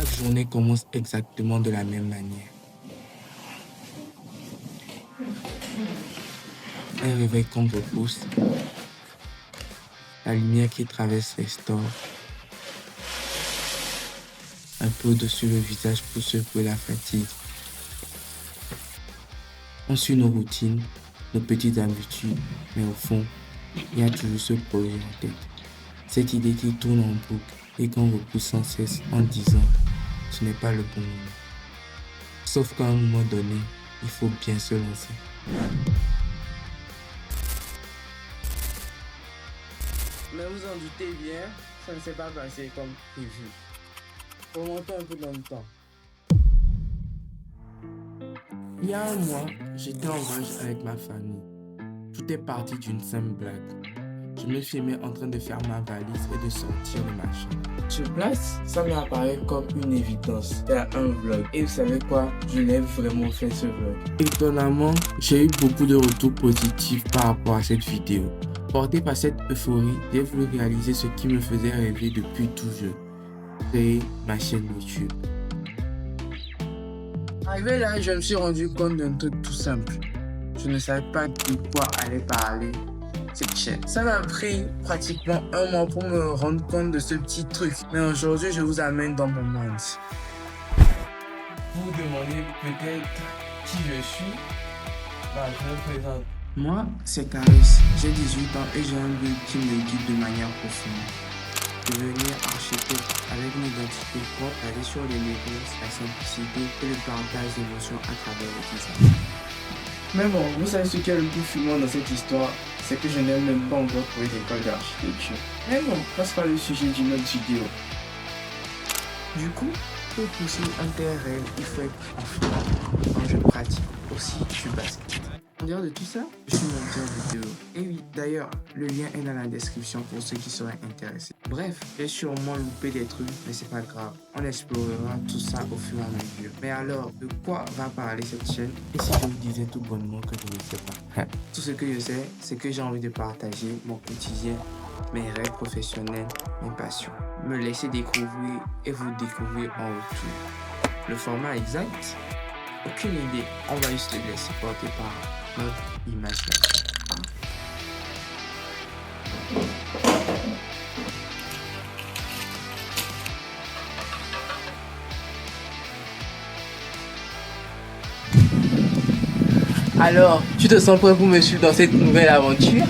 Chaque journée commence exactement de la même manière. Un réveil qu'on repousse, la lumière qui traverse les stores, un peu au-dessus le visage pour secouer la fatigue. On suit nos routines, nos petites habitudes, mais au fond, il y a toujours ce projet en tête. Cette idée qui tourne en boucle et qu'on repousse sans cesse en disant « ce n'est pas le bon moment ». Sauf qu'à un moment donné, il faut bien se lancer. Mais vous en doutez bien, ça ne s'est pas passé comme prévu. Remontons un peu dans le temps. Il y a un mois, j'étais en voyage avec ma famille. Tout est parti d'une simple blague. Je me filmais en train de faire ma valise et de sortir le machin. Sur place, ça m'est apparu comme une évidence. Faire un vlog. Et vous savez quoi? Je l'ai vraiment fait ce vlog. Étonnamment, j'ai eu beaucoup de retours positifs par rapport à cette vidéo. Porté par cette euphorie, j'ai voulu réaliser ce qui me faisait rêver depuis toujours. Créer ma chaîne YouTube. Arrivé là, je me suis rendu compte d'un truc tout simple. Je ne savais pas de quoi allait parler cette chaîne. Ça m'a pris pratiquement un mois pour me rendre compte de ce petit truc. Mais aujourd'hui, je vous amène dans mon monde. Vous vous demandez peut-être qui je suis? Je me présente. Moi, c'est Caris. J'ai 18 ans et j'ai un but qui me guide de manière profonde. Devenir architecte avec une identité propre, aller sur l'élégance, la simplicité et le partage d'émotions à travers le design. Mais bon, vous savez ce qui est le plus fumant dans cette histoire, c'est que je n'ai même pas encore trouvé d'école d'architecture. Mais bon, ça sera le sujet d'une autre vidéo. Du coup, pour pousser un tel rêve, il faut être en forme. Quand je pratique aussi du basket. En dehors de tout ça, je suis monteur vidéo. Et oui, d'ailleurs, le lien est dans la description pour ceux qui seraient intéressés. Bref, j'ai sûrement loupé des trucs, mais c'est pas grave. On explorera tout ça au fur et à mesure. Mais alors, de quoi va parler cette chaîne? Et si je vous disais tout bonnement que je ne sais pas? Tout ce que je sais, c'est que j'ai envie de partager mon quotidien, mes rêves professionnels, mes passions. Me laisser découvrir et vous découvrir en retour. Le format exact? Aucune idée. On va juste les laisser porter par notre imagination. Alors, tu te sens prêt pour me suivre dans cette nouvelle aventure?